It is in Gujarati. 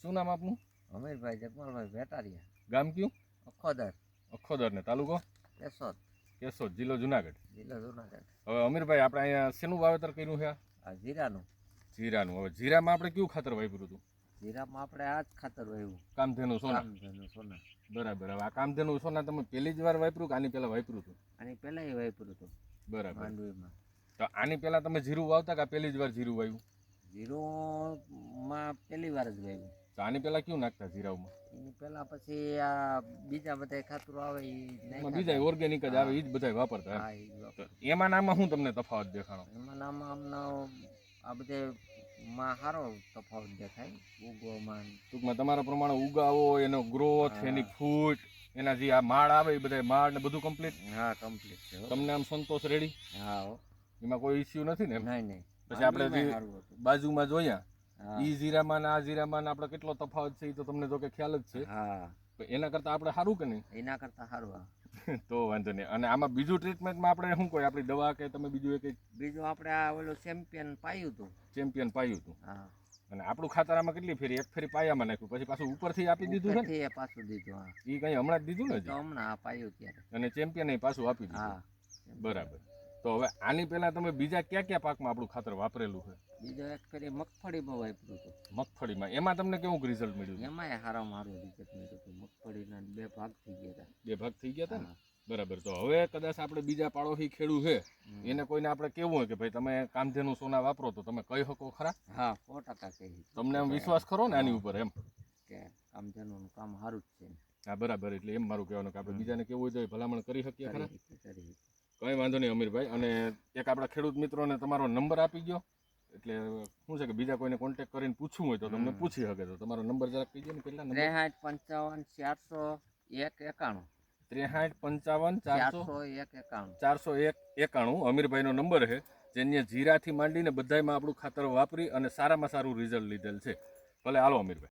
શું નામ આપનું? અમીરભાઈ જગમાલભાઈ વેટારિયા, ગામ કયું? અખોદર, અખોદર ને તાલુકો કેશોદ, કેશોદ, જિલ્લો જુનાગઢ. જિલ્લો જુનાગઢ. હવે અમીરભાઈ આપણે અહીંયા શેનું વાવેતર કર્યું છે? આ જીરાનું. જીરાનું. હવે જીરામાં આપણે કયું ખાતર વાપર્યું હતું? જીરામાં આપણે આ જ ખાતર વાવ્યું, કામધેનુ સોના. કામધેનુ સોના. બરાબર. હવે આ કામધેનુ સોના તમે પહેલી જ વાર વાપર્યું કે આની પહેલા વાપર્યું હતું? આની પહેલાં વાવ્યું હતું બરાબર. માંડવીમાં. તો આની પહેલા તમે જીરું વાવતા કે પહેલી જ વાર જીરું વાવ્યું? જીરુંમાં પહેલી વાર જ વાવ્યું. તો આની પહેલા કયું નાખતા જીરામાં? એની પહેલાં પછી આ બીજા બધા ખાતરો આવે એ બીજા ઓર્ગેનિક જ આવે એ જ બધા વાપરતા. હા, એ વાપરતા. એમાં નામાં શું તમને તફાવત દેખાણો? એમાં નામાં અમને આ બધે માં સારો તફાવત દેખાય ઉગવામાં. ટૂંકમાં તમારા પ્રમાણે ઉગાવો, એનો ગ્રોથ, એની ફૂટ, એના જે આ માળ આવે એ બધા માળ ને બધું કમ્પ્લીટ. હા, કમ્પ્લીટ છે. તમને આમ સંતોષ રેડી? હા, એમાં કોઈ ઇસ્યુ નથી ને? નહીં. પછી આપણે જે બાજુમાં જોયા ઈ જીરામાં ને આ જીરામાં આપણે કેટલો તફાવત છે એ તો તમને તો કે ખ્યાલ જ છે. હા, એના કરતા આપણે સારું કે નહીં? એના કરતા સારું. તો વાંધો નહીં. અને આમાં બીજું ટ્રીટમેન્ટમાં આપણે શું કોઈ આપણી દવા કે તમે બીજું એક? બીજું આપણે આ ઓલું ચેમ્પિયન પાયું હતું. ચેમ્પિયન પાયું હતું. હા. અને આપણું ખાતર આમાં કેટલી ફેરી? એક ફેરી પાયામાં નાખ્યું, પછી પાછું ઉપરથી આપી દીધું છે ને? પાછું દીધું. હા, એ કઈ હમણાં જ દીધું ને? હમણાં આ પાયું ત્યારે. અને ચેમ્પિયન એ પાછું આપી દીધું. હા, બરાબર. તો હવે આની પહેલા તમે બીજા કયા કયા પાકમાં આપણું ખાતર વાપરેલું છે? બીજો એક ફેરી મગફળીમાં વાપર્યું હતું. મગફળીમાં. એમાં તમને કેવું રિઝલ્ટ મળ્યું? એમાંય સારું રિઝલ્ટ મળ્યું હતું. મગફળીના 2 ભાગ થઈ ગયા હતા. 2 ભાગ થઈ ગયા હતા ને? બરાબર. તો હવે કદાચ આપણે બીજા પાડોશી ખેડૂત છે એને કોઈને આપણે કેવું હોય કે ભાઈ તમે કામધેનુ સોના વાપરો તો તમે કહી શકો ખરા? હા, 100% કહી. તમને આમ વિશ્વાસ ખરો ને આની ઉપર એમ કે કામધેનુનું કામ સારું જ છે? હા, બરાબર. એટલે એમ મારું કહેવાનું કે આપણે બીજાને કેવું હોય તો ભલામણ કરી શકીએ ખરા? કરી. કંઈ વાંધો નહીં અમીરભાઈ. અને એક આપણા ખેડૂત મિત્રોને તમારો નંબર આપી ગયો, એટલે શું છે કે બીજા કોઈને કોન્ટેક્ટ કરીને પૂછવું હોય તો તમને પૂછી શકે. તો તમારો નંબર જરાક કહી દો ને. કેટલા નંબર? 63 55 401 401 અમીરભાઈનો નંબર છે, જેને જીરાથી માંડીને બધામાં આપણું ખાતર વાપરી અને સારામાં સારું રિઝલ્ટ લીધેલ છે. ભલે હાલો અમીરભાઈ.